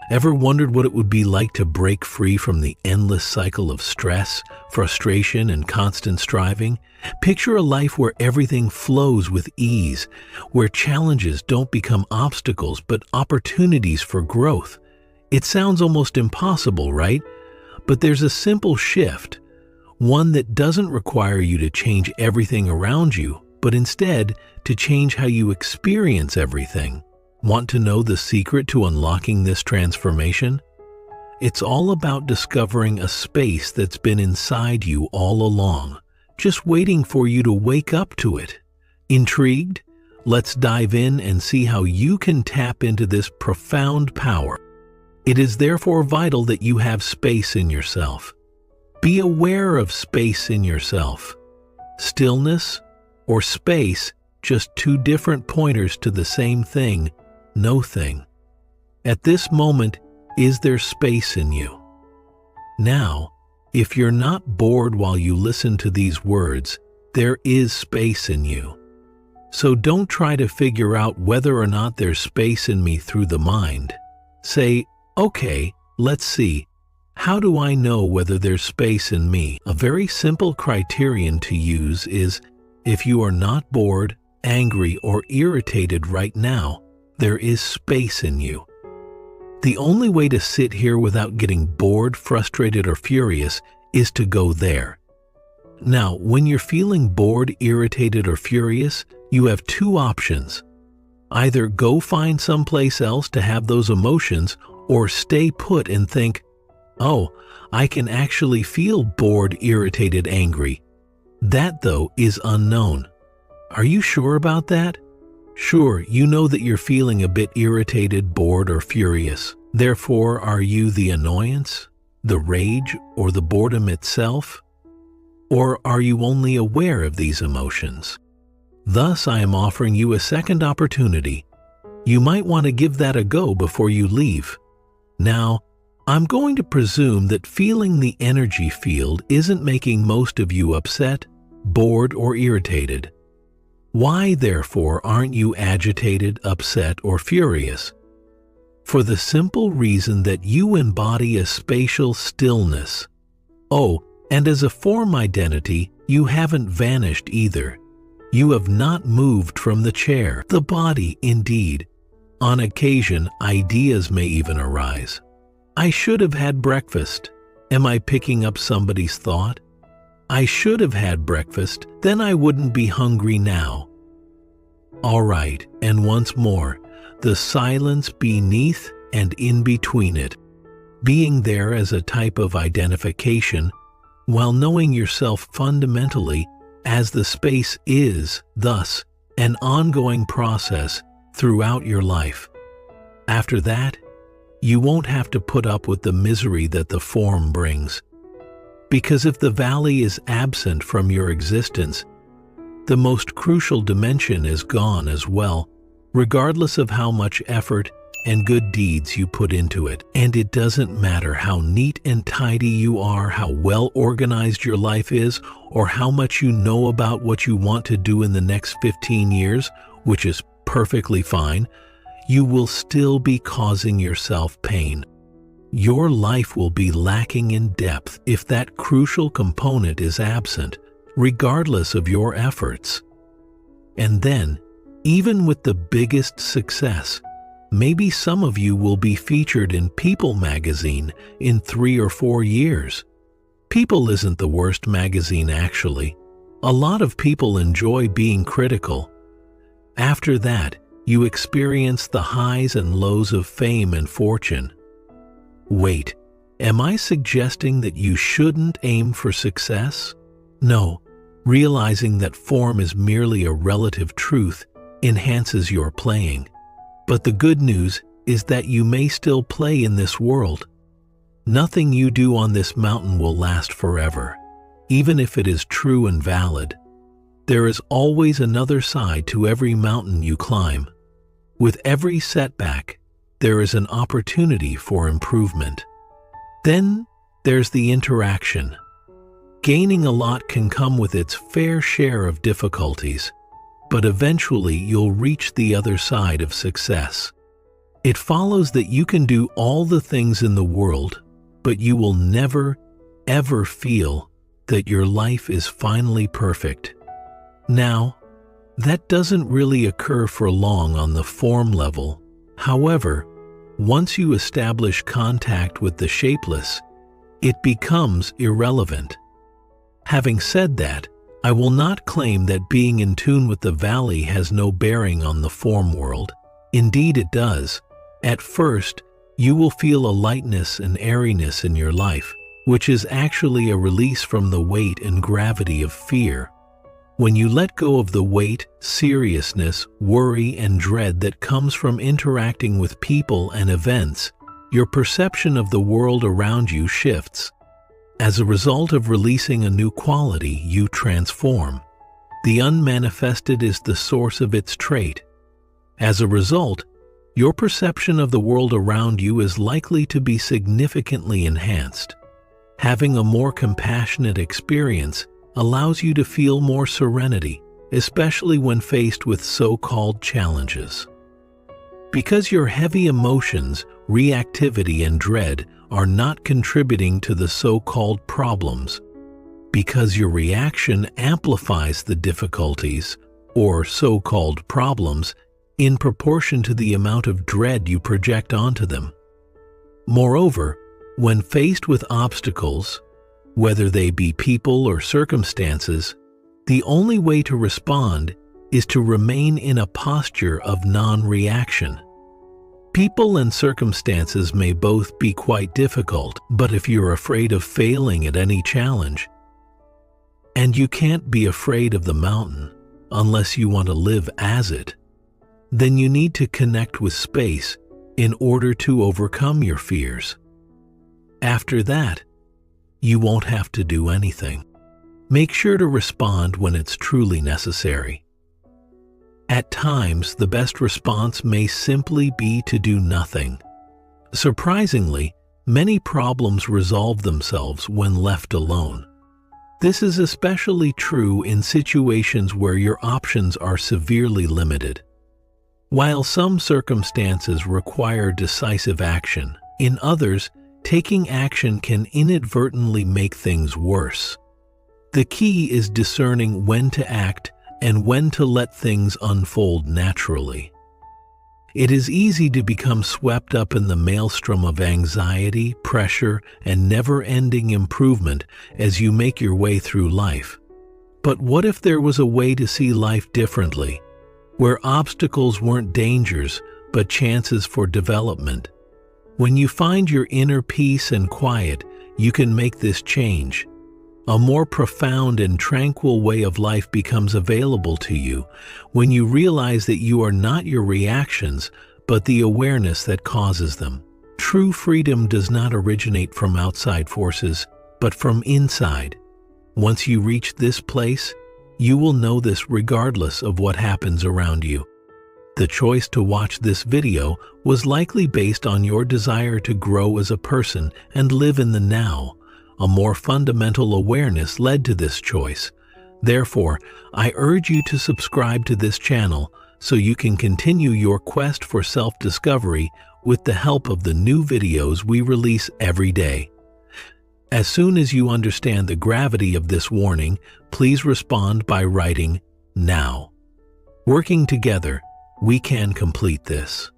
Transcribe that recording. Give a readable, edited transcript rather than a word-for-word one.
Ever wondered what it would be like to break free from the endless cycle of stress, frustration, and constant striving? Picture a life where everything flows with ease, where challenges don't become obstacles but opportunities for growth. It sounds almost impossible, right? But there's a simple shift, one that doesn't require you to change everything around you, but instead to change how you experience everything. Want to know the secret to unlocking this transformation? It's all about discovering a space that's been inside you all along, just waiting for you to wake up to it. Intrigued? Let's dive in and see how you can tap into this profound power. It is therefore vital that you have space in yourself. Be aware of space in yourself. Stillness or space, just two different pointers to the same thing, no thing. At this moment, is there space in you? Now, if you're not bored while you listen to these words, there is space in you. So don't try to figure out whether or not there's space in me through the mind. Say, okay, let's see. How do I know whether there's space in me? A very simple criterion to use is, if you are not bored, angry, or irritated right now, there is space in you. The only way to sit here without getting bored, frustrated, or furious is to go there. Now, when you're feeling bored, irritated, or furious, you have two options. Either go find someplace else to have those emotions, or stay put and think, oh, I can actually feel bored, irritated, angry. That, though, is unknown. Are you sure about that? Sure, you know that you're feeling a bit irritated, bored, or furious. Therefore, are you the annoyance, the rage, or the boredom itself? Or are you only aware of these emotions? Thus, I am offering you a second opportunity. You might want to give that a go before you leave. Now, I'm going to presume that feeling the energy field isn't making most of you upset, bored, or irritated. Why, therefore, aren't you agitated, upset, or furious? For the simple reason that you embody a spatial stillness. Oh, and as a form identity, you haven't vanished either. You have not moved from the chair, the body, indeed. On occasion, ideas may even arise. I should have had breakfast. Am I picking up somebody's thought? I should have had breakfast, then I wouldn't be hungry now. All right, and once more, the silence beneath and in between it, being there as a type of identification, while knowing yourself fundamentally as the space is, thus, an ongoing process throughout your life. After that, you won't have to put up with the misery that the form brings. Because if the valley is absent from your existence, the most crucial dimension is gone as well, regardless of how much effort and good deeds you put into it. And it doesn't matter how neat and tidy you are, how well organized your life is, or how much you know about what you want to do in the next 15 years, which is perfectly fine, you will still be causing yourself pain. Your life will be lacking in depth if that crucial component is absent, regardless of your efforts. And then, even with the biggest success, maybe some of you will be featured in People magazine in 3 or 4 years. People isn't the worst magazine, actually. A lot of people enjoy being critical. After that, you experience the highs and lows of fame and fortune. Wait, am I suggesting that you shouldn't aim for success? No, realizing that form is merely a relative truth enhances your playing. But the good news is that you may still play in this world. Nothing you do on this mountain will last forever, even if it is true and valid. There is always another side to every mountain you climb. With every setback, there is an opportunity for improvement. Then there's the interaction. Gaining a lot can come with its fair share of difficulties, but eventually you'll reach the other side of success. It follows that you can do all the things in the world, but you will never, ever feel that your life is finally perfect. Now, that doesn't really occur for long on the form level. However, once you establish contact with the shapeless, it becomes irrelevant. Having said that, I will not claim that being in tune with the valley has no bearing on the form world. Indeed, it does. At first, you will feel a lightness and airiness in your life, which is actually a release from the weight and gravity of fear. When you let go of the weight, seriousness, worry, and dread that comes from interacting with people and events, your perception of the world around you shifts. As a result of releasing a new quality, you transform. The unmanifested is the source of its trait. As a result, your perception of the world around you is likely to be significantly enhanced. Having a more compassionate experience allows you to feel more serenity, especially when faced with so-called challenges. Because your heavy emotions, reactivity, and dread are not contributing to the so-called problems, because your reaction amplifies the difficulties, or so-called problems, in proportion to the amount of dread you project onto them. Moreover, when faced with obstacles, whether they be people or circumstances, the only way to respond is to remain in a posture of non-reaction. People and circumstances may both be quite difficult, but if you're afraid of failing at any challenge, and you can't be afraid of the mountain unless you want to live as it, then you need to connect with space in order to overcome your fears. After that, you won't have to do anything. Make sure to respond when it's truly necessary. At times, the best response may simply be to do nothing. Surprisingly, many problems resolve themselves when left alone. This is especially true in situations where your options are severely limited. While some circumstances require decisive action, in others, taking action can inadvertently make things worse. The key is discerning when to act and when to let things unfold naturally. It is easy to become swept up in the maelstrom of anxiety, pressure, and never-ending improvement as you make your way through life. But what if there was a way to see life differently, where obstacles weren't dangers but chances for development? When you find your inner peace and quiet, you can make this change. A more profound and tranquil way of life becomes available to you when you realize that you are not your reactions, but the awareness that causes them. True freedom does not originate from outside forces, but from inside. Once you reach this place, you will know this regardless of what happens around you. The choice to watch this video was likely based on your desire to grow as a person and live in the now. A more fundamental awareness led to this choice. Therefore, I urge you to subscribe to this channel so you can continue your quest for self-discovery with the help of the new videos we release every day. As soon as you understand the gravity of this warning, please respond by writing "Now." Working together, we can complete this.